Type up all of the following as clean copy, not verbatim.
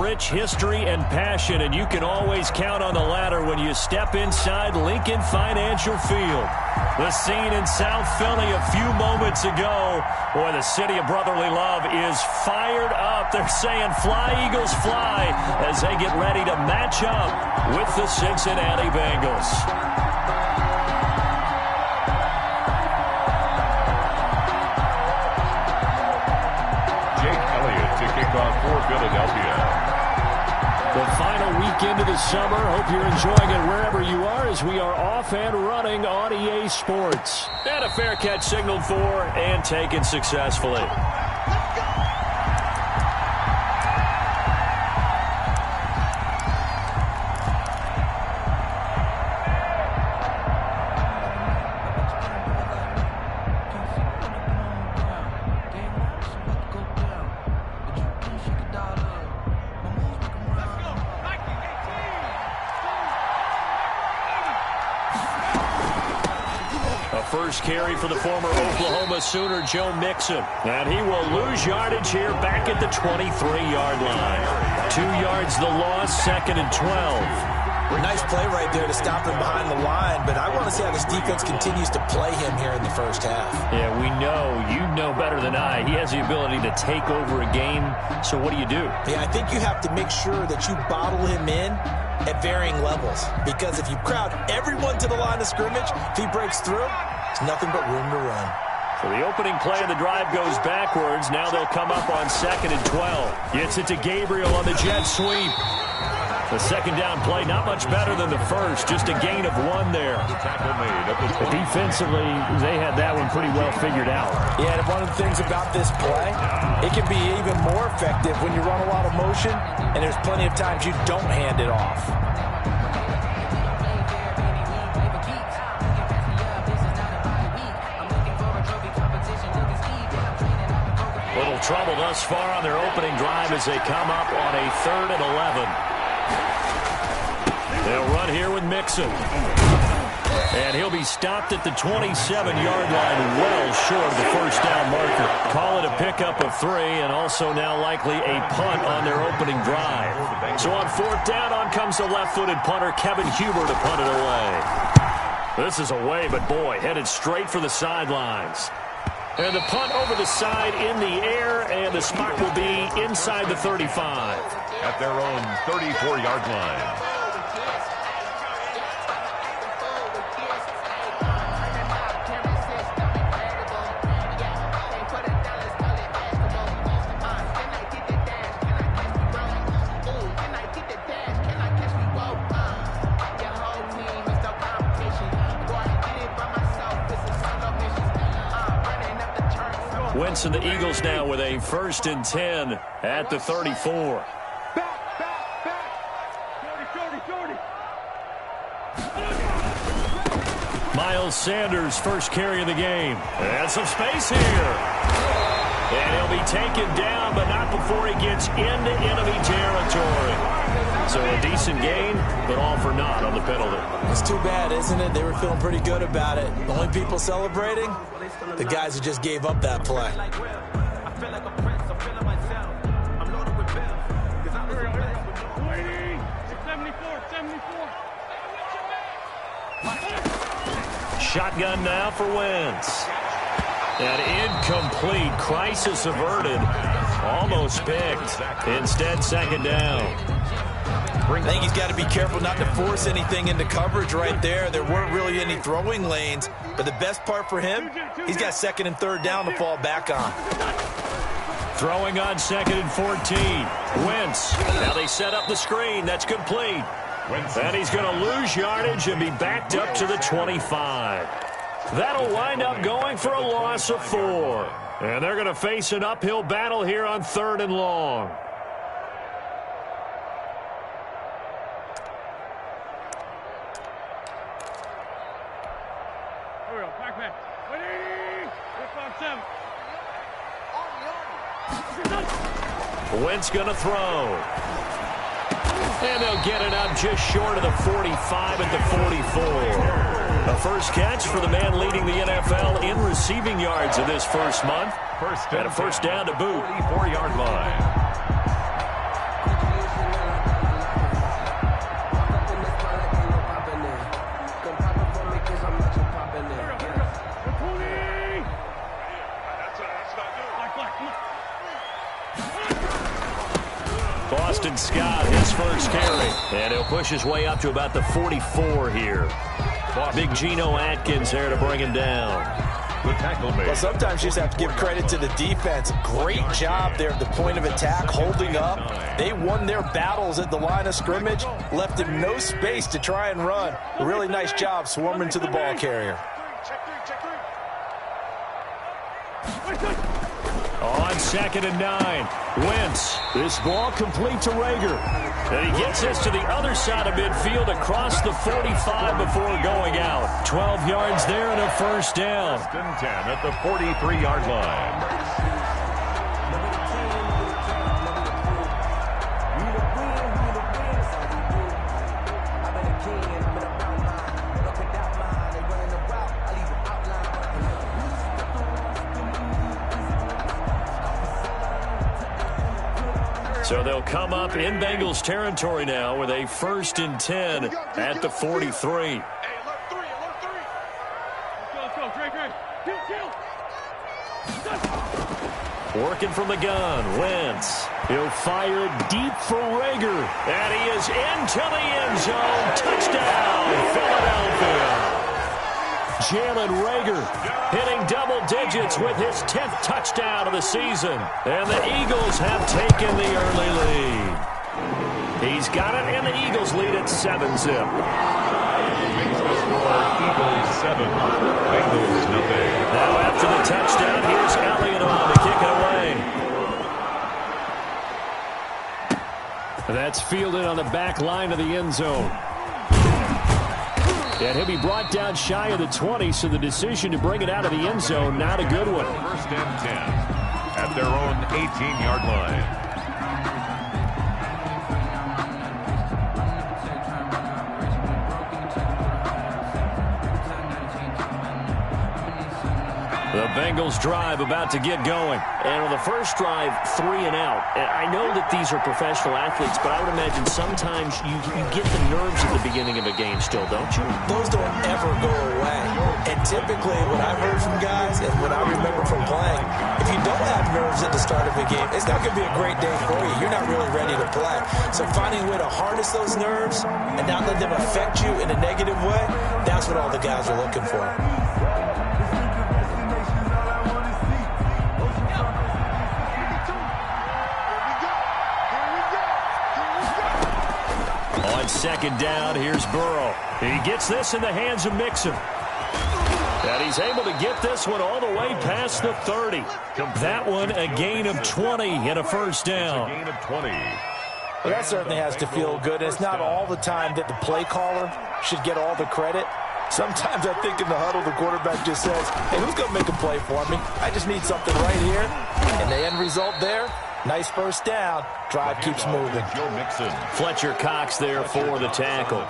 rich history and passion, and you can always count on the latter when you step inside Lincoln Financial Field. The scene in South Philly a few moments ago. Boy, the city of brotherly love is fired up. They're saying fly, Eagles, fly, as they get ready to match up with the Cincinnati Bengals. For Philadelphia. The final weekend of the summer. Hope you're enjoying it wherever you are as we are off and running on EA Sports. And a fair catch signaled for and taken successfully. First carry for the former Oklahoma Sooner, Joe Mixon. And he will lose yardage here back at the 23-yard line. 2 yards the loss, 2nd and 12. Nice play right there to stop him behind the line, but I want to see how this defense continues to play him here in the first half. Yeah, we know, you know better than I, he has the ability to take over a game, so what do? Yeah, I think you have to make sure that you bottle him in at varying levels, because if you crowd everyone to the line of scrimmage, if he breaks through, it's nothing but room to run. So the opening play of the drive goes backwards. Now they'll come up on 2nd and 12. Gets it to Gabriel on the jet sweep. The second down play, not much better than the first. Just a gain of 1 there. But defensively, they had that one pretty well figured out. Yeah, and one of the things about this play, it can be even more effective when you run a lot of motion, and there's plenty of times you don't hand it off. Little trouble thus far on their opening drive as they come up on a 3rd and 11. They'll run here with Mixon. And he'll be stopped at the 27-yard line, well short of the first down marker. Call it a pickup of 3, and also now likely a punt on their opening drive. So on 4th down, on comes the left-footed punter, Kevin Huber, to punt it away. This is away, but boy, headed straight for the sidelines. And the punt over the side in the air, and the spot will be inside the 35. At their own 34-yard line. Wentz and the Eagles now with a 1st and 10 at the 34. Miles Sanders, first carry of the game. And some space here. And he'll be taken down, but not before he gets into enemy territory. So a decent gain, but all for naught on the penalty. It's too bad, isn't it? They were feeling pretty good about it. The only people celebrating, the guys who just gave up that play. Shotgun now for Wentz. And incomplete. Crisis averted. Almost picked. Instead, 2nd down. I think he's got to be careful not to force anything into coverage right there. There weren't really any throwing lanes. But the best part for him, he's got 2nd and 3rd down to fall back on. Throwing on 2nd and 14. Wentz. Now they set up the screen. That's complete. And he's going to lose yardage and be backed up to the 25. That'll wind up going for a loss of 4. And they're going to face an uphill battle here on 3rd and long. Wentz going to throw. And they'll get it up just short of the 45 at the 44. A first catch for the man leading the NFL in receiving yards in this first month. And a first down to boot. 44-yard line. Boston Scott, his first carry. And he'll push his way up to about the 44 here. Big Geno Atkins there to bring him down. The tackle made. Well, sometimes you just have to give credit to the defense. Great job there at the point of attack, holding up. They won their battles at the line of scrimmage, left him no space to try and run. A really nice job swarming to the ball carrier. On 2nd and 9, Wentz. This ball complete to Rager. And he gets this to the other side of midfield across the 45 before going out. 12 yards there and a first down. 1st and 10 at the 43-yard line. So they'll come up in Bengals territory now with a 1st and 10 at the 43. Working from the gun, Wentz. He'll fire deep for Rager. And he is into the end zone. Touchdown, Philadelphia. Jalen Rager hitting double digits with his 10th touchdown of the season. And the Eagles have taken the early lead. He's got it, and the Eagles lead at 7-zip. Makes the score Eagles 7, Bengals nothing. Now after the touchdown, here's Elliott on to kick it away. That's fielded on the back line of the end zone. And he'll be brought down shy of the 20, so the decision to bring it out of the end zone, not a good one. 1st and 10 at their own 18-yard line. The Bengals drive about to get going. And on the first drive, 3 and out. And I know that these are professional athletes, but I would imagine sometimes you get the nerves at the beginning of a game still, don't you? Those don't ever go away. And typically what I've heard from guys and what I remember from playing, if you don't have nerves at the start of a game, it's not going to be a great day for you. You're not really ready to play. So finding a way to harness those nerves and not let them affect you in a negative way, that's what all the guys are looking for. On 2nd down, here's Burrow. He gets this in the hands of Mixon. And he's able to get this one all the way past the 30. That one a gain of 20 and a first down. A gain of 20. Well, that certainly has to feel good. It's not all the time that the play caller should get all the credit. Sometimes I think in the huddle, the quarterback just says, hey, who's going to make a play for me? I just need something right here. And the end result there, nice first down. Drive keeps moving. Fletcher Cox there for the tackle.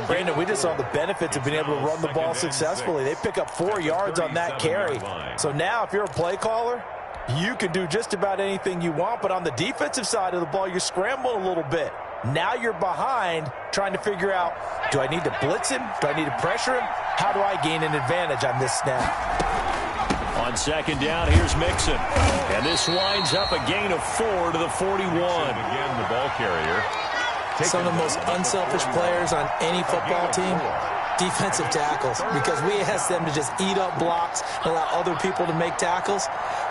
Brandon, we just saw the benefits of being able to run the ball successfully. They pick up 4 yards on that carry. So now if you're a play caller, you can do just about anything you want. But on the defensive side of the ball, you're scrambling a little bit. Now you're behind trying to figure out, do I need to blitz him? Do I need to pressure him? How do I gain an advantage on this snap? On 2nd down, here's Mixon. And this winds up a gain of 4 to the 41. Again, the ball carrier. Some of the most unselfish players on any football team, defensive tackles, because we ask them to just eat up blocks and allow other people to make tackles.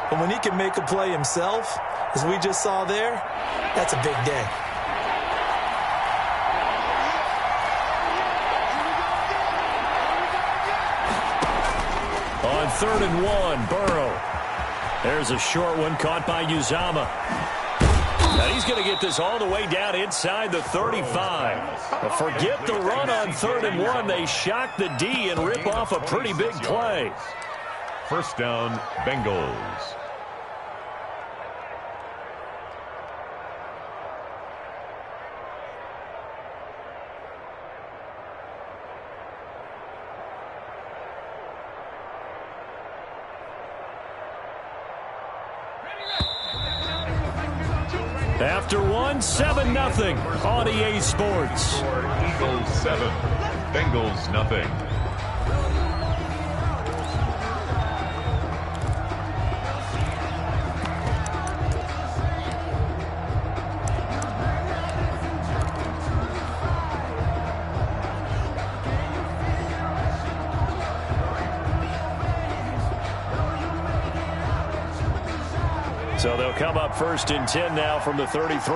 But when he can make a play himself, as we just saw there, that's a big day. On 3rd and 1, Burrow. There's a short one caught by Uzama. And he's going to get this all the way down inside the 35. But forget the run on 3rd and 1. They shock the D and rip off a pretty big play. First down, Bengals. After one, 7-0 on EA Sports. Eagles 7, Bengals nothing. come up 1st and 10 now from the 33.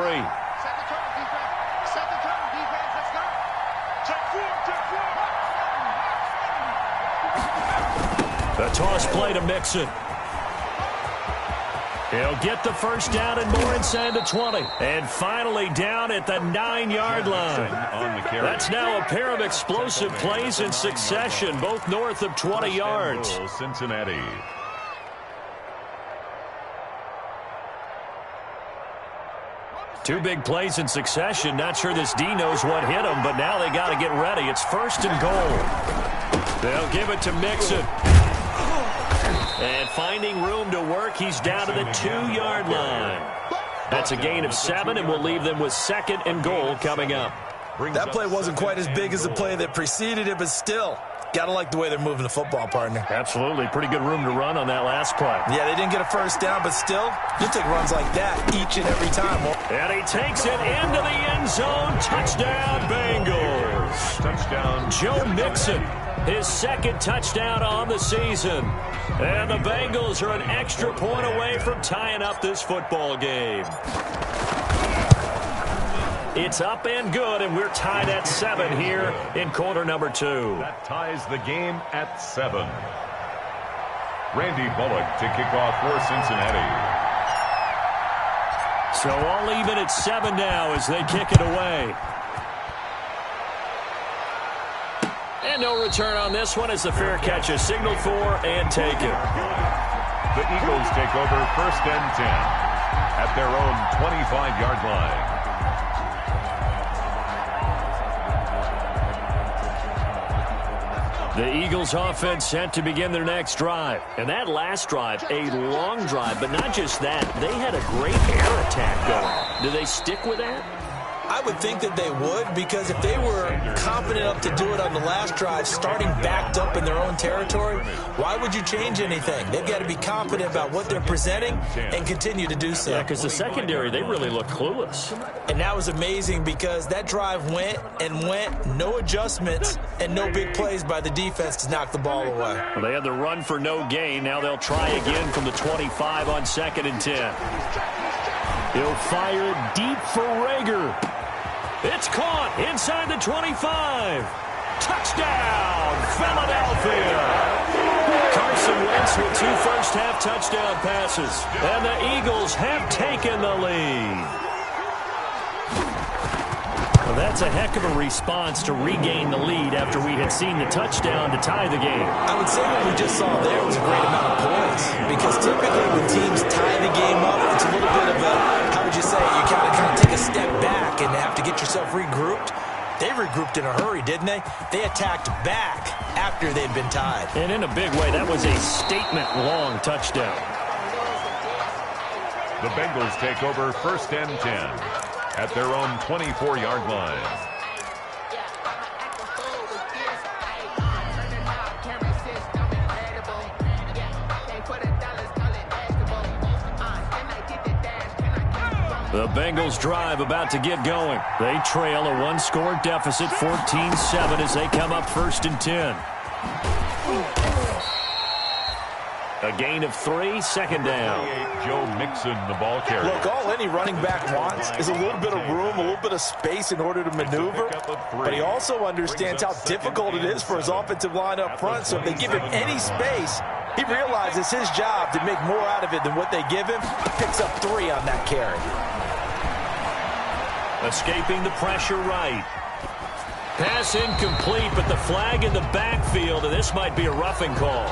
The toss play to Mixon. He'll get the first down and more inside the 20. And finally down at the 9-yard line. That's now a pair of explosive plays in succession, both north of 20 yards. Cincinnati. Two big plays in succession. Not sure this D knows what hit him, but now they got to get ready. It's 1st and goal. They'll give it to Mixon. And finding room to work, he's down to the 2-yard line. That's a gain of 7, and we'll leave them with 2nd and goal coming up. That play wasn't quite as big as the play that preceded it, but still, got to like the way they're moving the football, partner. Absolutely. Pretty good room to run on that last play. Yeah, they didn't get a first down, but still, you take runs like that each and every time. And he takes it into the end zone. Touchdown, Bengals. Touchdown, Joe Mixon. His 2nd touchdown on the season. And the Bengals are an extra point away from tying up this football game. It's up and good, and we're tied at 7 here in quarter number 2. That ties the game at 7. Randy Bullock to kick off for Cincinnati. So all even at 7 now as they kick it away. And no return on this one as the fair catch is signaled for and taken. The Eagles take over 1st and 10 at their own 25-yard line. The Eagles offense set to begin their next drive. And that last drive, a long drive, but not just that. They had a great air attack going. Do they stick with that? I would think that they would, because if they were confident enough to do it on the last drive, starting backed up in their own territory, why would you change anything? They've got to be confident about what they're presenting and continue to do so. Yeah, because the secondary, they really look clueless. And that was amazing because that drive went and went, no adjustments and no big plays by the defense to knock the ball away. Well, they had the run for no gain. Now they'll try again from the 25 on 2nd and 10. He'll fire deep for Rager. It's caught inside the 25. Touchdown, Philadelphia. Carson Wentz with 2 first-half touchdown passes. And the Eagles have taken the lead. Well, that's a heck of a response to regain the lead after we had seen the touchdown to tie the game. I would say what we just saw there was a great amount of points, because typically when teams tie the game up, it's a little bit of a, how would you say, you kind of take a step back and have to get yourself regrouped. They regrouped in a hurry, didn't they? They attacked back after they'd been tied. And in a big way, that was a statement-long touchdown. The Bengals take over 1st and 10 at their own 24-yard line. The Bengals drive about to get going. They trail a 1-score deficit, 14-7, as they come up 1st and 10. A gain of 3, 2nd down. Joe Mixon, the ball carrier. Look, all any running back wants is a little bit of room, a little bit of space in order to maneuver. But he also understands how difficult it is for his offensive line up front. So if they give him any space, he realizes his job to make more out of it than what they give him. Picks up 3 on that carry. Escaping the pressure right. Pass incomplete, but the flag in the backfield, and this might be a roughing call.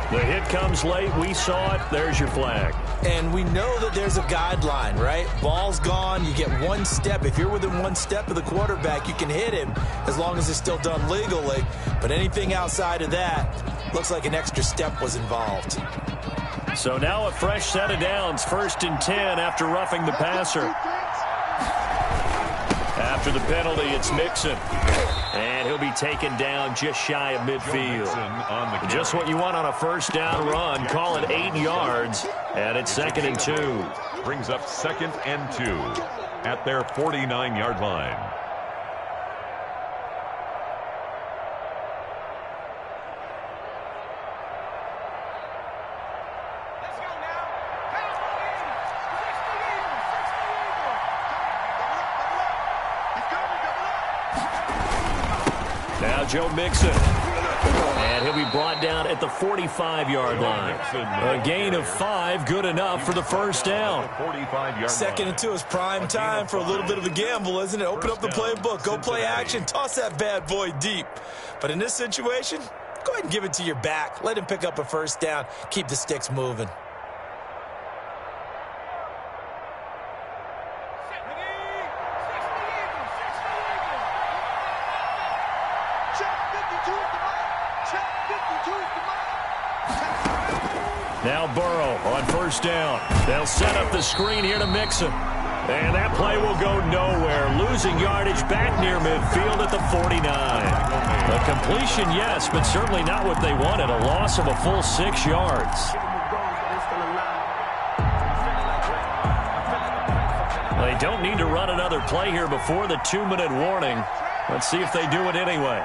The hit comes late. We saw it. There's your flag. And we know that there's a guideline, right? Ball's gone. You get 1 step. If you're within 1 step of the quarterback, you can hit him as long as it's still done legally. But anything outside of that, looks like an extra step was involved. So now a fresh set of downs. 1st and 10 after roughing the passer. After the penalty, it's Mixon. And he'll be taken down just shy of midfield. Just what you want on a first down run. Call it 8 yards. And it's 2nd and 2. Brings up 2nd and 2 at their 49-yard line. Joe Mixon. And he'll be brought down at the 45-yard line. A gain of 5, good enough for the first down. 2nd and 2 is prime time for a little bit of a gamble, isn't it? Open up the playbook, go play action, toss that bad boy deep. But in this situation, go ahead and give it to your back. Let him pick up a first down. Keep the sticks moving. Now Burrow on first down. They'll set up the screen here to Mixon. And that play will go nowhere. Losing yardage back near midfield at the 49. A completion, yes, but certainly not what they wanted. A loss of a full 6 yards. They don't need to run another play here before the 2-minute warning. Let's see if they do it anyway.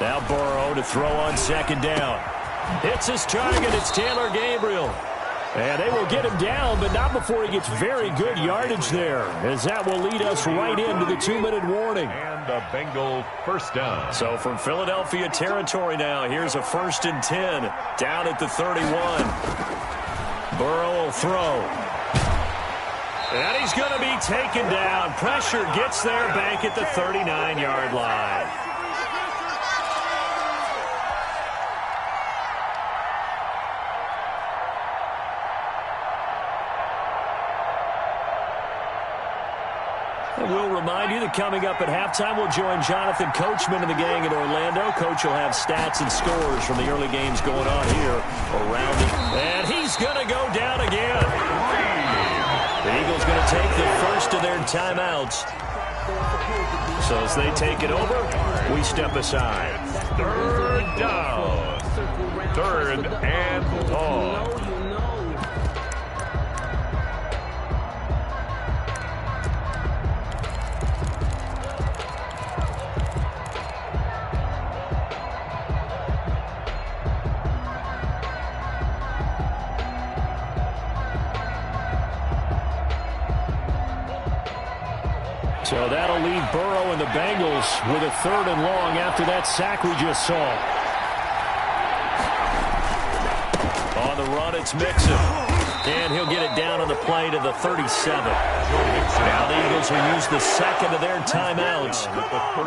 Now Burrow to throw on 2nd down. Hits his target. It's Taylor Gabriel. And they will get him down, but not before he gets very good yardage there, as that will lead us right into the 2-minute warning. And a Bengal first down. So from Philadelphia territory now, here's a 1st and 10 down at the 31. Burrow will throw. And he's going to be taken down. Pressure gets there back at the 39-yard line. We'll remind you that coming up at halftime, we'll join Jonathan Coachman and the gang in Orlando. Coach will have stats and scores from the early games going on here around it. And he's going to go down again. The Eagles going to take the first of their timeouts. So as they take it over, we step aside. 3rd down. 3rd and long. So that'll leave Burrow and the Bengals with a 3rd and long after that sack we just saw. On the run, it's Mixon. And he'll get it down on the play to the 37. Now the Eagles will use the 2nd of their timeouts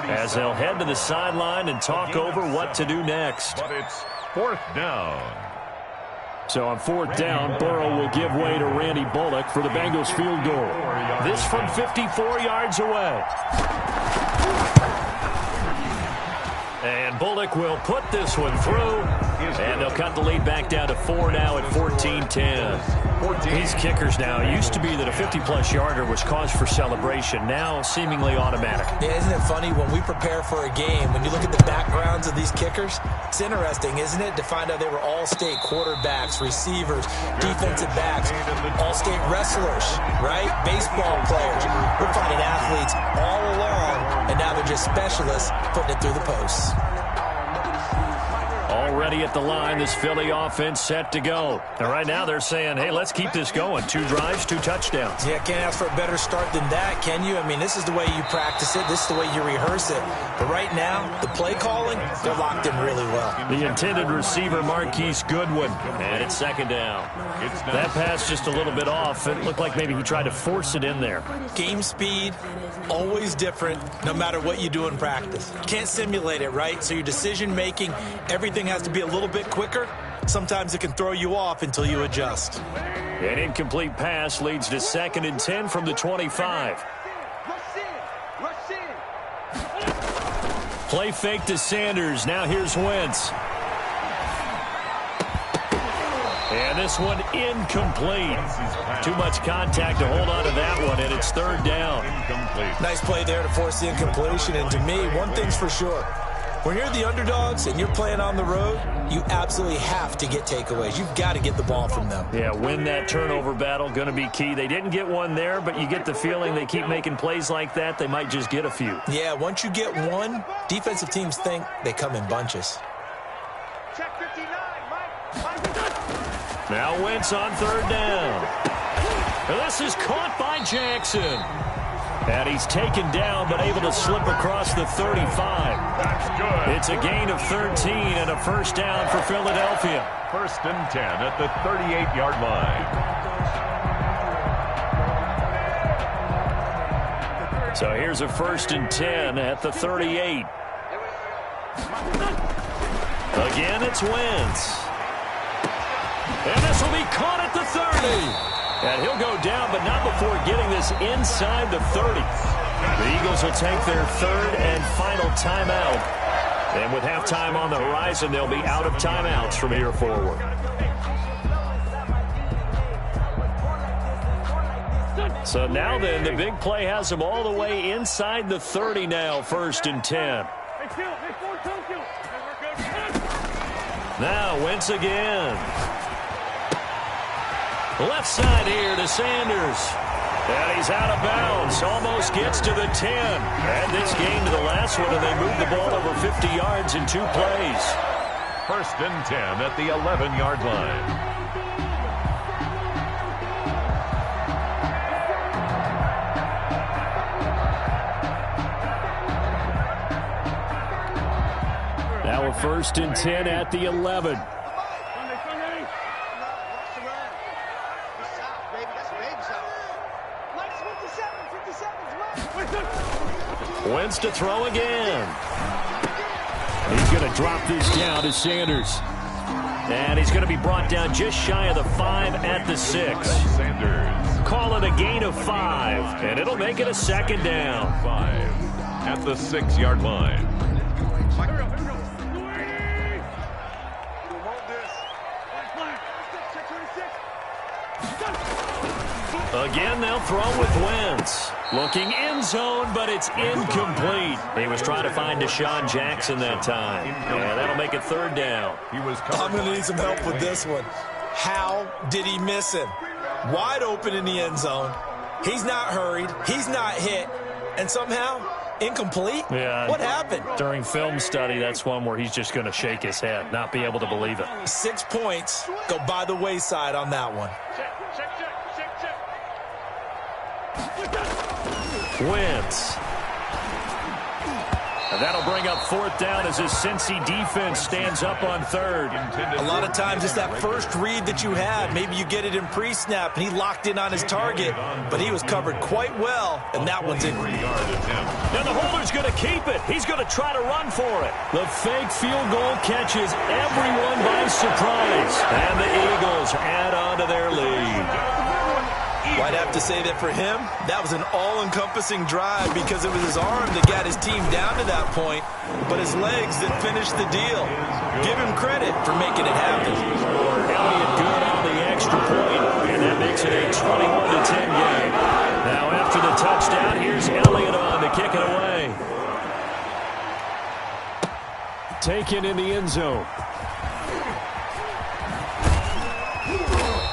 as they'll head to the sideline and talk over what to do next. But it's 4th down. So on 4th down, Burrow will give way to Randy Bullock for the Bengals field goal. This from 54 yards away. And Bullock will put this one through. And they'll cut the lead back down to 4 now at 14-10. These kickers now, it used to be that a 50-plus yarder was cause for celebration. Now seemingly automatic. Yeah, isn't it funny when we prepare for a game, when you look at the backgrounds of these kickers, it's interesting, isn't it, to find out they were all-state quarterbacks, receivers, defensive backs, all-state wrestlers, right? Baseball players. We're finding athletes all along, and now they're just specialists putting it through the posts. Already at the line, this Philly offense set to go. And right now they're saying, hey, let's keep this going. 2 drives, 2 touchdowns. Yeah, can't ask for a better start than that, can you? I mean, this is the way you practice it. This is the way you rehearse it. But right now, the play calling, they're locked in really well. The intended receiver, Marquise Goodwin. And it's 2nd down. That pass just a little bit off. It looked like maybe he tried to force it in there. Game speed, always different, no matter what you do in practice. You can't simulate it, right? So your decision-making, everything has to be a little bit quicker. Sometimes it can throw you off until you adjust. An incomplete pass leads to 2nd and 10 from the 25. Play fake to Sanders. Now here's Wentz. And this one incomplete. Too much contact to hold on to that one, and it's 3rd down. Nice play there to force the incompletion. And to me, one thing's for sure. When you're the underdogs and you're playing on the road, you absolutely have to get takeaways. You've got to get the ball from them. Yeah, win that turnover battle, going to be key. They didn't get one there, but you get the feeling they keep making plays like that, they might just get a few. Yeah, once you get one, defensive teams think they come in bunches. Check 59, Mike. Now Wentz on 3rd down. And this is caught by Jackson. And he's taken down, but able to slip across the 35. That's good. It's a gain of 13 and a first down for Philadelphia. First and 10 at the 38-yard line. So here's a first and 10 at the 38. Again, it's Wentz. And this will be caught at the 30. And he'll go down, but not before getting this inside the 30. The Eagles will take their third and final timeout. And with halftime on the horizon, they'll be out of timeouts from here forward. So now then, the big play has them all the way inside the 30 now, first and 10. Now Wentz again. Left side here to Sanders. And he's out of bounds. Almost gets to the 10. And this game to the last one, and they moved the ball over 50 yards in 2 plays. First and 10 at the 11-yard line. Now a first and 10 at the 11. Wentz to throw again. He's going to drop this down to Sanders. And he's going to be brought down just shy of the 5 at the 6. Sanders. Call it a gain of 5, and it'll make it a second down. 5 at the 6-yard line. Again, they'll throw with Wentz. Looking end zone, but it's incomplete. He was trying to find Deshaun Jackson that time. And that'll make it third down. I'm going to need some help with this one. How did he miss him? Wide open in the end zone. He's not hurried. He's not hit. And somehow, incomplete? Yeah. What happened? During film study, that's one where he's just going to shake his head, not be able to believe it. 6 points go by the wayside on that one. Wentz. And that'll bring up fourth down as his Cincy defense stands up on third. A lot of times it's that first read that you have. Maybe you get it in pre-snap, and he locked in on his target, but he was covered quite well, and that one's in. Now the holder's going to keep it. He's going to try to run for it. The fake field goal catches everyone by surprise, and the Eagles add on to their lead. I'd have to say that for him, that was an all-encompassing drive because it was his arm that got his team down to that point, but his legs that finished the deal. Give him credit for making it happen. Elliott good on the extra point, and that makes it a 21-10 game. Now after the touchdown, here's Elliott on to kick it away. Taken in the end zone.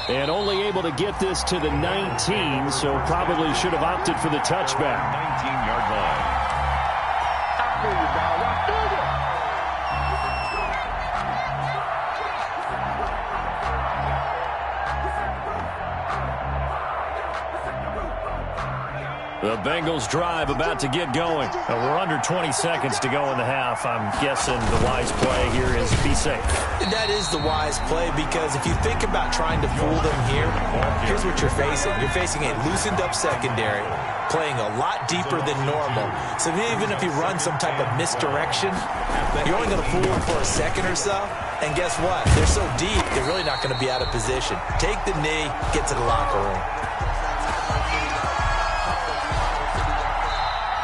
And only able to get this to the 19, so probably should have opted for the touchback. 19-yard line. The Bengals drive about to get going. We're under 20 seconds to go in the half. I'm guessing the wise play here is be safe. That is the wise play because if you think about trying to fool them here, here's what you're facing. You're facing a loosened up secondary, playing a lot deeper than normal. So even if you run some type of misdirection, you're only going to fool them for a second or so. And guess what? They're so deep, they're really not going to be out of position. Take the knee, get to the locker room.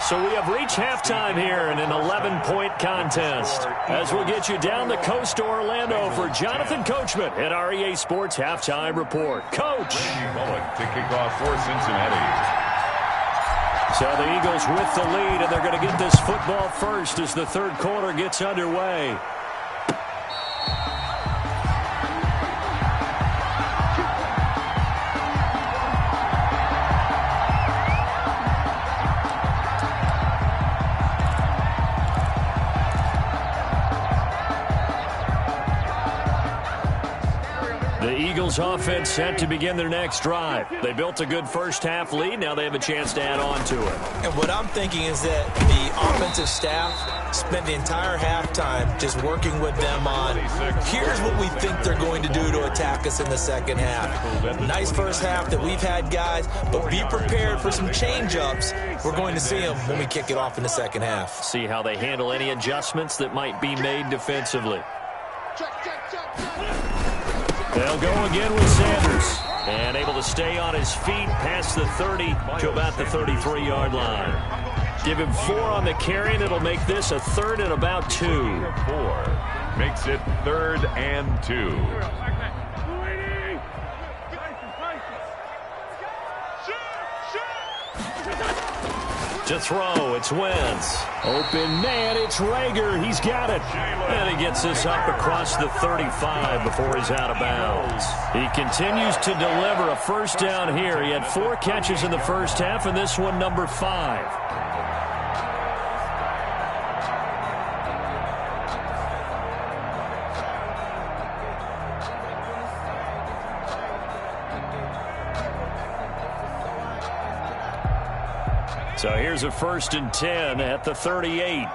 So we have reached halftime here in an 11-point contest. As we'll get you down the coast to Orlando for Jonathan Coachman at our EA Sports Halftime Report. Coach. Mullen to kick off for Cincinnati. So the Eagles with the lead, and they're going to get this football first as the third quarter gets underway. Bengals offense set to begin their next drive. They built a good first-half lead. Now they have a chance to add on to it. And what I'm thinking is that the offensive staff spent the entire halftime just working with them on, here's what we think they're going to do to attack us in the second half. Nice first half that we've had, guys, but be prepared for some change-ups. We're going to see them when we kick it off in the second half. See how they handle any adjustments that might be made defensively. They'll go again with Sanders. And able to stay on his feet past the 30 to about the 33-yard line. Give him 4 on the carry, and it'll make this a 3rd and about 2. 4 makes it 3rd and 2. To throw, it's Wentz. Open man, it's Rager. He's got it. And he gets this up across the 35 before he's out of bounds. He continues to deliver a first down here. He had 4 catches in the first half, and this one number 5. So here's a 1st and 10 at the 38.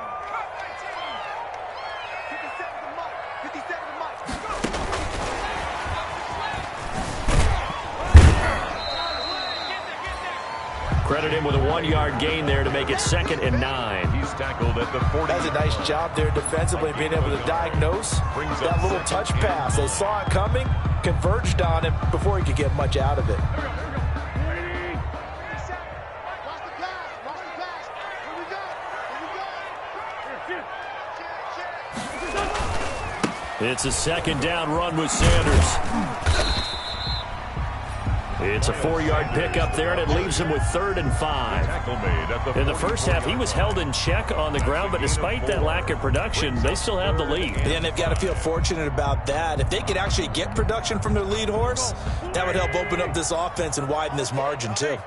Credit him with a 1-yard gain there to make it 2nd and 9. He's tackled at the 40. That's a nice job there defensively, being able to diagnose that little touch pass. They saw it coming, converged on him before he could get much out of it. It's a 2nd down run with Sanders. It's a 4-yard pickup there, and it leaves him with 3rd and 5. In the first half, he was held in check on the ground, but despite that lack of production, they still have the lead. And they've got to feel fortunate about that. If they could actually get production from their lead horse, that would help open up this offense and widen this margin, too.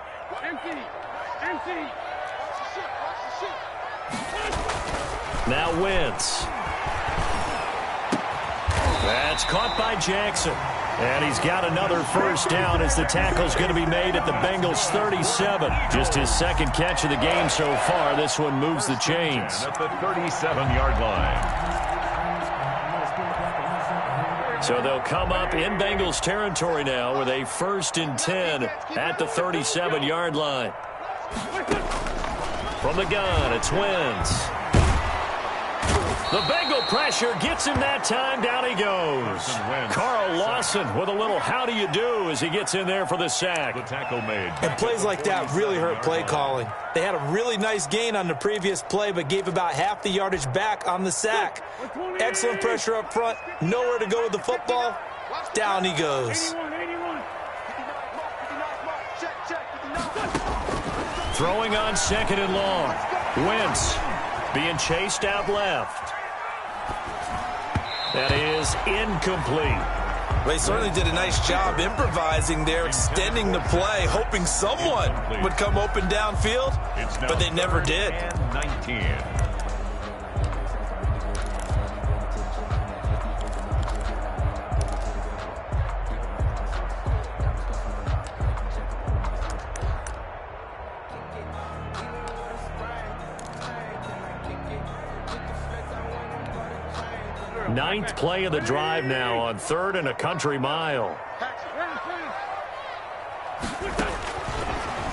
Now Wentz. That's caught by Jackson. And he's got another first down as the tackle's going to be made at the Bengals 37. Just his 2nd catch of the game so far. This one moves the chains. At the 37-yard line. So they'll come up in Bengals territory now with a 1st and 10 at the 37-yard line. From the gun, it's Wentz. The Bengal pressure gets him that time. Down he goes. Carl Lawson with a little how do you do as he gets in there for the sack. The tackle made. And plays like that really hurt play calling. They had a really nice gain on the previous play, but gave about half the yardage back on the sack. Excellent pressure up front. Nowhere to go with the football. Down he goes. Throwing on 2nd and long. Wentz being chased out left. That is incomplete. They certainly did a nice job improvising there, extending the play, hoping someone would come open downfield, but they never did. 19. Ninth play of the drive now on 3rd and a country mile.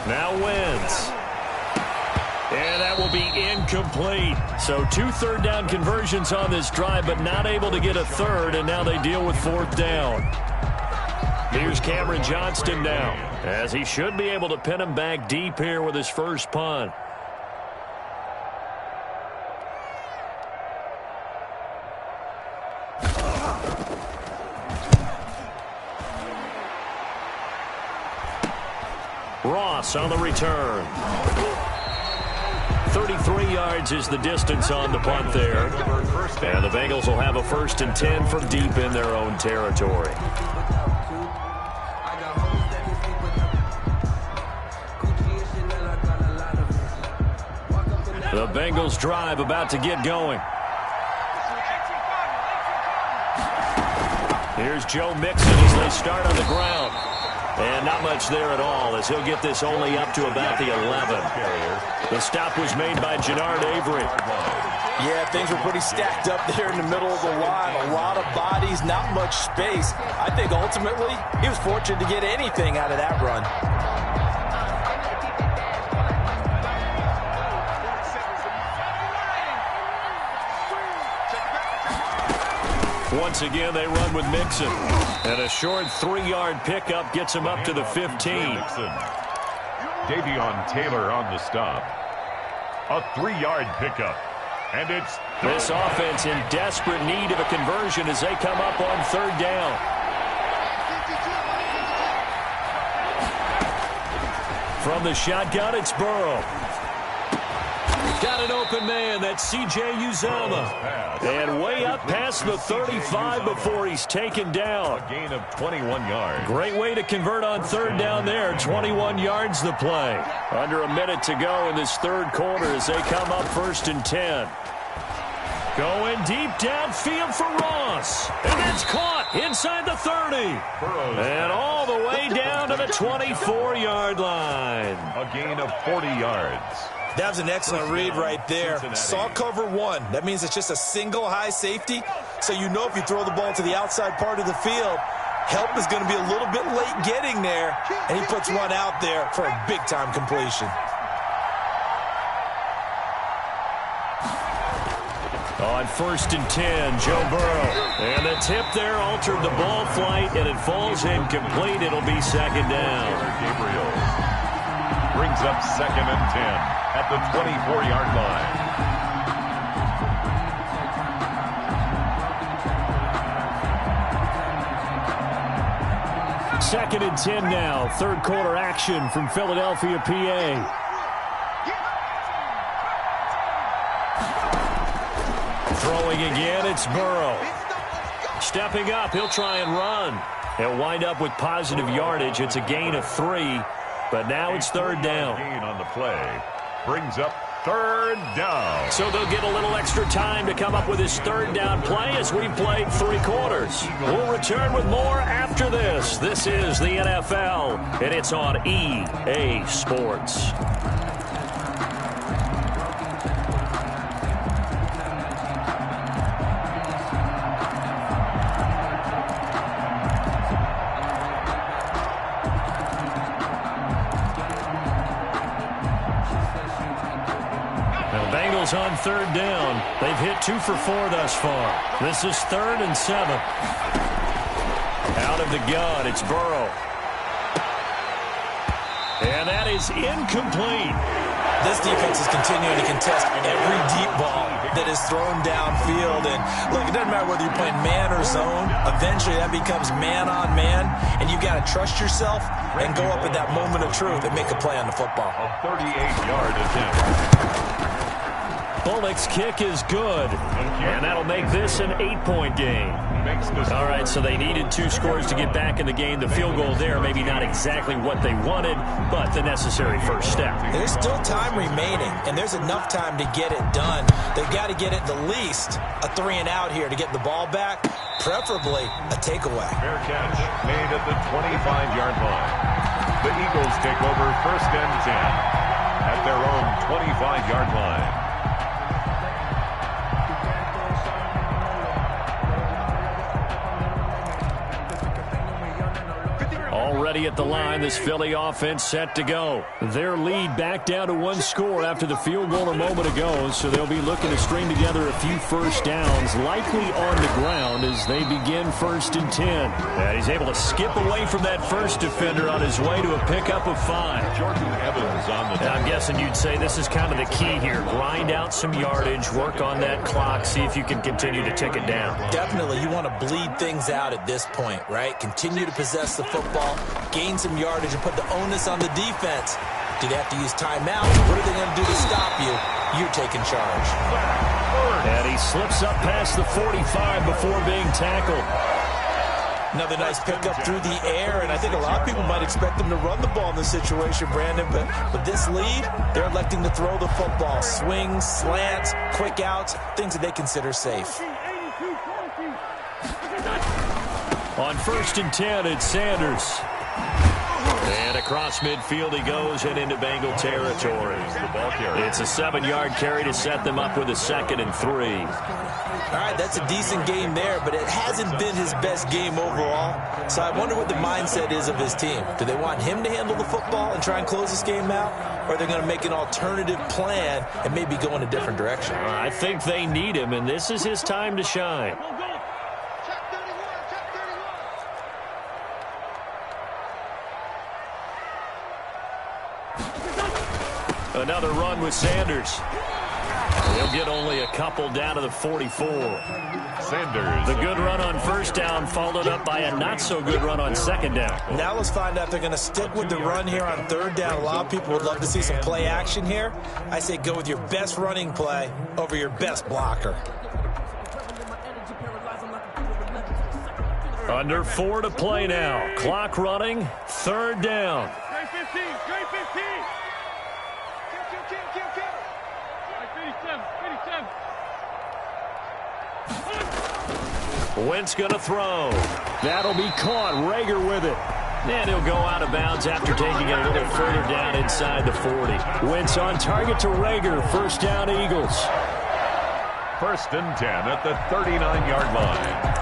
Now Wentz. And that will be incomplete. So 2 3rd down conversions on this drive, but not able to get a 3rd, and now they deal with 4th down. Here's Cameron Johnston now, as he should be able to pin him back deep here with his first punt. Ross on the return. 33 yards is the distance on the punt there. And the Bengals will have a 1st and 10 from deep in their own territory. The Bengals drive about to get going. Here's Joe Mixon as they start on the ground. And not much there at all, as he'll get this only up to about the 11. The stop was made by Jannard Avery. Yeah, things were pretty stacked up there in the middle of the line. A lot of bodies, not much space. I think ultimately he was fortunate to get anything out of that run. Once again, they run with Mixon. And a short 3-yard pickup gets him up to the 15. Davion Taylor on the stop. A 3-yard pickup. And it's this offense in desperate need of a conversion as they come up on 3rd down. From the shotgun, it's Burrow. Got an open man. That's C.J. Uzomah. And way up past the 35 before he's taken down. A gain of 21 yards. Great way to convert on 3rd down there. 21 yards the play. Under a minute to go in this 3rd quarter as they come up 1st and 10. Going deep downfield for Ross. And that's caught inside the 30. And all the way down to the 24-yard line. A gain of 40 yards. That was an excellent read right there. Saw cover 1. That means it's just a single high safety. So you know if you throw the ball to the outside part of the field, help is going to be a little bit late getting there. And he puts one out there for a big-time completion. On 1st and 10, Joe Burrow. And the tip there altered the ball flight, and it falls incomplete. It'll be 2nd down. Gabriel brings up 2nd and 10 at the 24-yard line. Second and 10 now. 3rd quarter action from Philadelphia, PA. Throwing again, it's Burrow. Stepping up, he'll try and run. He'll wind up with positive yardage. It's a gain of 3, but now it's 3rd down. Gain on the play brings up 3rd down. So they'll get a little extra time to come up with his 3rd down play as we've played 3 quarters. We'll return with more after this. This is the NFL, and it's on EA Sports. On 3rd down. They've hit 2 for 4 thus far. This is 3rd and 7. Out of the gun, it's Burrow. And that is incomplete. This defense is continuing to contest every deep ball that is thrown downfield. And look, it doesn't matter whether you're playing man or zone. Eventually that becomes man on man. And you've got to trust yourself and go up at that moment of truth and make a play on the football. A 38-yard attempt. Bullock's kick is good, and that'll make this an 8-point game. All right, so they needed 2 scores to get back in the game. The field goal there, maybe not exactly what they wanted, but the necessary first step. There's still time remaining, and there's enough time to get it done. They've got to get it the least a 3-and-out here to get the ball back, preferably a takeaway. Fair catch made at the 25-yard line. The Eagles take over 1st and 10 at their own 25-yard line. Already at the line, this Philly offense set to go. Their lead back down to 1 score after the field goal a moment ago, so they'll be looking to string together a few first downs, likely on the ground as they begin 1st and 10. And he's able to skip away from that first defender on his way to a pickup of 5. Jordan Evans on the I'm guessing you'd say this is kind of the key here. Grind out some yardage, work on that clock, see if you can continue to tick it down. Definitely, you want to bleed things out at this point, right? Continue to possess the football, gain some yardage, and put the onus on the defense. Do they have to use timeout? What are they going to do to stop you? You're taking charge. And he slips up past the 45 before being tackled. Another nice pickup through the air, and I think a lot of people might expect them to run the ball in this situation, Brandon, but with this lead, they're electing to throw the football. Swings, slants, quick outs, things that they consider safe. On 1st and 10, it's Sanders. And across midfield he goes and into Bengal territory. It's a 7-yard carry to set them up with a 2nd and 3. All right, that's a decent game there, but it hasn't been his best game overall. So I wonder what the mindset is of his team. Do they want him to handle the football and try and close this game out? Or are they going to make an alternative plan and maybe go in a different direction? I think they need him, and this is his time to shine. Another run with Sanders. They'll get only a couple down to the 44. Sanders. The good run on 1st down followed up by a not-so-good run on 2nd down. Now let's find out if they're going to stick with the run here on 3rd down. A lot of people would love to see some play action here. I say go with your best running play over your best blocker. Under 4 to play now. Clock running. 3rd down. Great 15. Great 15. Kill. 87. Wentz going to throw. That'll be caught. Rager with it. And he'll go out of bounds after taking it a little further down inside the 40. Wentz on target to Rager. 1st down, Eagles. 1st and 10 at the 39-yard line.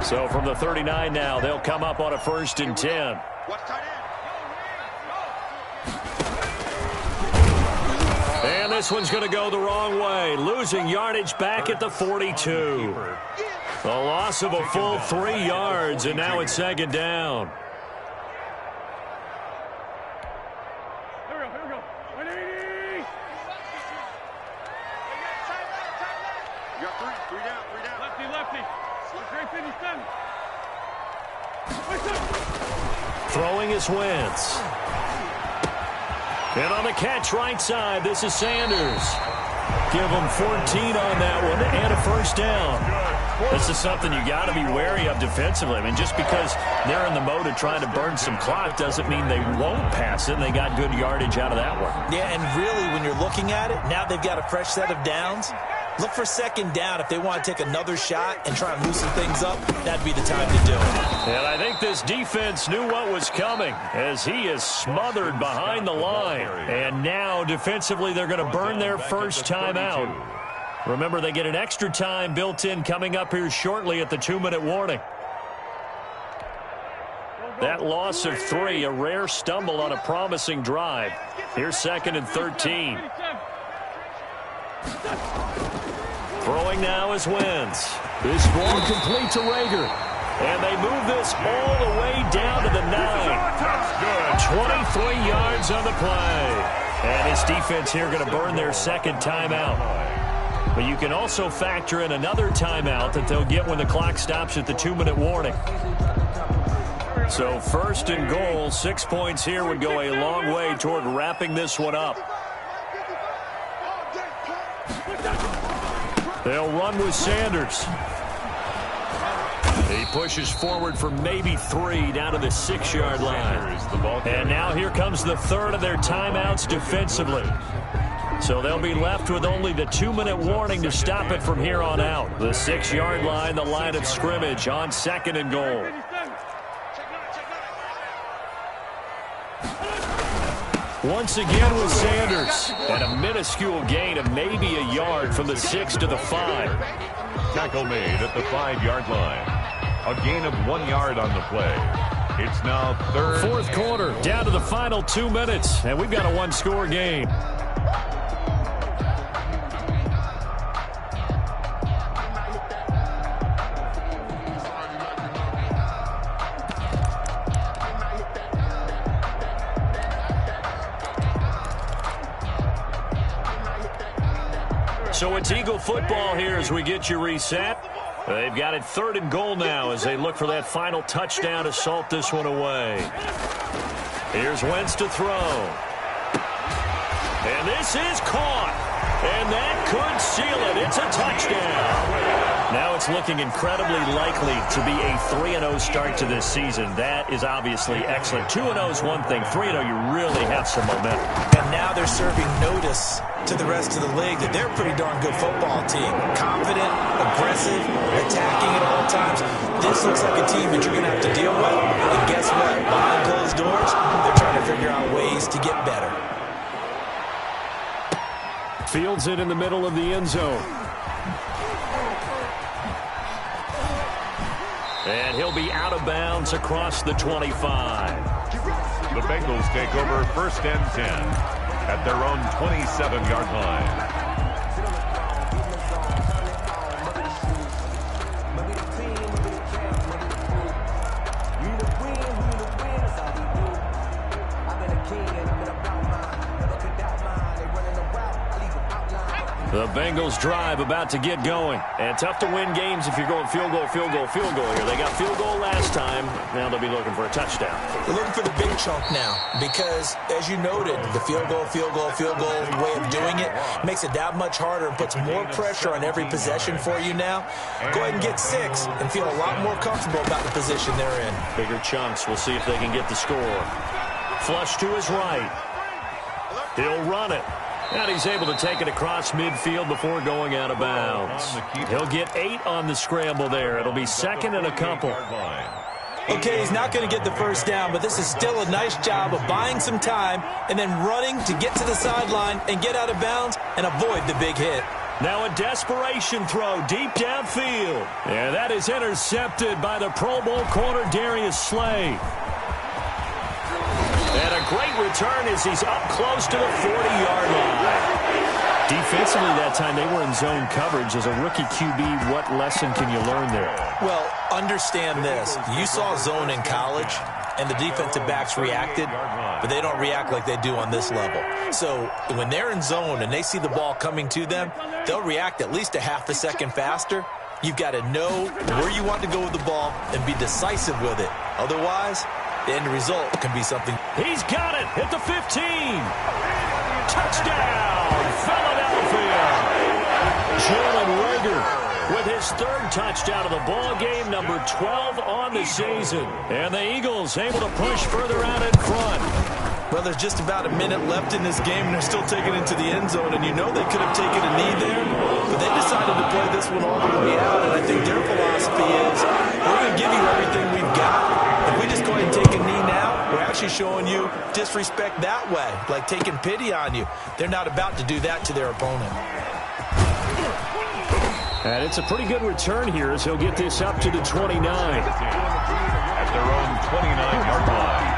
So from the 39 now, they'll come up on a 1st and 10. And this one's going to go the wrong way. Losing yardage back at the 42. A loss of a full 3 yards, and now it's 2nd down. Here we go. 180. You got 3 down. Lefty. Great 57. Throwing is Wentz. And on the catch right side, this is Sanders. Give them 14 on that one and a 1st down. This is something you got to be wary of defensively. I mean, just because they're in the mode of trying to burn some clock doesn't mean they won't pass it, and they got good yardage out of that one. Yeah, and really, when you're looking at it, now they've got a fresh set of downs. Look for 2nd down. If they want to take another shot and try and loosen things up, that'd be the time to do it. And I think this defense knew what was coming as he is smothered behind the line. And now, defensively, they're going to burn their 1st time out. Remember, they get an extra time built in coming up here shortly at the 2-minute warning. That loss of 3, a rare stumble on a promising drive. Here's 2nd and 13. Throwing now is Wentz. This ball complete to Rager. And they move this all the way down to the 9. That's good. 23 yards on the play. And this defense here going to burn their 2nd timeout. But you can also factor in another timeout that they'll get when the clock stops at the 2-minute warning. So 1st and goal, 6 points here would go a long way toward wrapping this one up. They'll run with Sanders. He pushes forward for maybe 3 down to the 6-yard line. And now here comes the 3rd of their timeouts defensively. So they'll be left with only the 2-minute warning to stop it from here on out. The 6-yard line, the line of scrimmage on 2nd and goal. Once again with Sanders. And a minuscule gain of maybe a yard from the 6 to the 5. Tackle made at the 5-yard line. A gain of 1 yard on the play. It's now 3rd. 4th quarter, down to the final 2 minutes. And we've got a 1-score game. So it's Eagle football here as we get you reset. They've got it 3rd and goal now as they look for that final touchdown to salt this one away. Here's Wentz to throw. And this is caught. And that could seal it. It's a touchdown. Now it's looking incredibly likely to be a 3-0 start to this season. That is obviously excellent. 2-0 is one thing. 3-0, you really have some momentum. And now they're serving notice to the rest of the league that they're a pretty darn good football team. Confident, aggressive, attacking at all times. This looks like a team that you're going to have to deal with. And guess what? Behind closed doors, they're trying to figure out ways to get better. Fields it in the middle of the end zone. And he'll be out of bounds across the 25. The Bengals take over 1st and 10 at their own 27-yard line. The Bengals drive about to get going. And tough to win games if you're going field goal here. They got field goal last time. Now they'll be looking for a touchdown. They're looking for the big chunk now because, as you noted, the field goal way of doing it makes it that much harder and puts more pressure on every possession for you now. Go ahead and get 6 and feel a lot more comfortable about the position they're in. Bigger chunks. We'll see if they can get the score. Flush to his right. He'll run it. And he's able to take it across midfield before going out of bounds. He'll get 8 on the scramble there. It'll be 2nd and a couple. Okay, he's not going to get the first down, but this is still a nice job of buying some time and then running to get to the sideline and get out of bounds and avoid the big hit. Now a desperation throw deep downfield. And that is intercepted by the Pro Bowl corner Darius Slay. And a great return as he's up close to the 40-yard line. Defensively that time, they were in zone coverage. As a rookie QB, what lesson can you learn there? Well, understand this. You saw zone in college, and the defensive backs reacted, but they don't react like they do on this level. So when they're in zone and they see the ball coming to them, they'll react at least a half a second faster. You've got to know where you want to go with the ball and be decisive with it. Otherwise, the end result can be something. He's got it at the 15. Touchdown, Philadelphia. Jalen Reagor with his 3rd touchdown of the ball game, number 12 on the season. And the Eagles able to push further out in front. Well, there's just about a minute left in this game, and they're still taking it to the end zone. And you know they could have taken a knee there, but they decided to play this one all the way out. And I think their philosophy is, we're going to give you everything we've got. If we just go ahead and take a knee now, we're actually showing you disrespect that way, like taking pity on you. They're not about to do that to their opponent. And it's a pretty good return here as he'll get this up to the 29. At their own 29-yard line.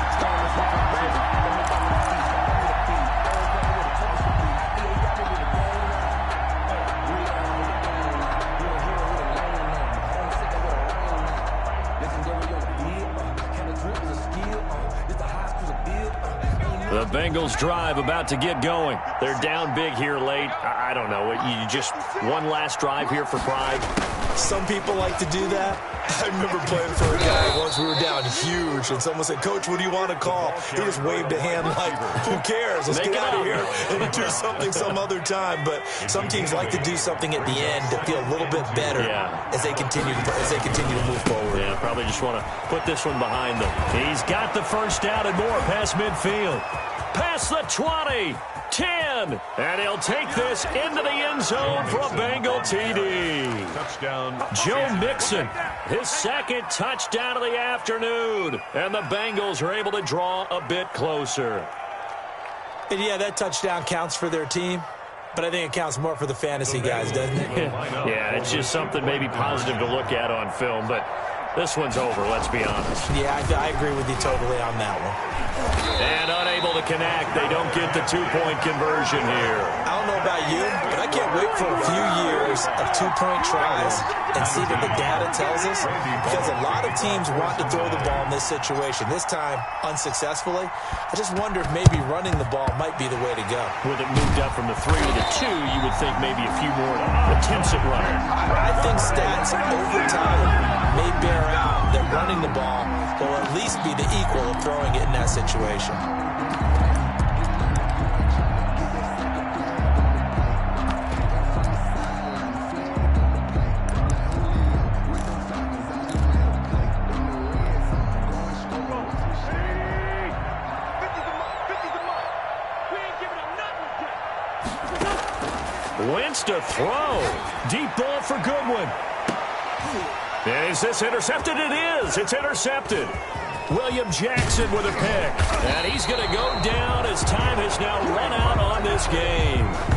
The Bengals drive about to get going. They're down big here late. I don't know. You just one last drive here for pride. Some people like to do that. I remember playing for a guy once. We were down huge, and someone said, "Coach, what do you want to call?" He just waved a hand like, "Who cares? Let's get out of here and do something some other time." But some teams like to do something at the end to feel a little bit better as they continue to move forward. Yeah, probably just want to put this one behind them. He's got the first down and more past midfield. Past the 20, 10, and he'll take this into the end zone for a Bengal TD. Touchdown. Joe Mixon, his 2nd touchdown of the afternoon, and the Bengals are able to draw a bit closer. And yeah, that touchdown counts for their team, but I think it counts more for the fantasy guys, doesn't it? Yeah, it's just something maybe positive to look at on film, but this one's over, let's be honest. Yeah, I agree with you totally on that one. And unable to connect. They don't get the 2-point conversion here. I don't know about you, but I can't wait for a few years of 2-point tries and see what the data tells us, because a lot of teams want to throw the ball in this situation. This time, unsuccessfully. I just wonder if maybe running the ball might be the way to go. With it moved up from the 3 to the 2, you would think maybe a few more attempts at running. I think stats over time may bear out that running the ball will at least be the equal of throwing it in that situation. Wentz to throw. Deep ball for Goodwin. Is this intercepted? It is. It's intercepted. William Jackson with a pick. And he's going to go down as time has now run out on this game.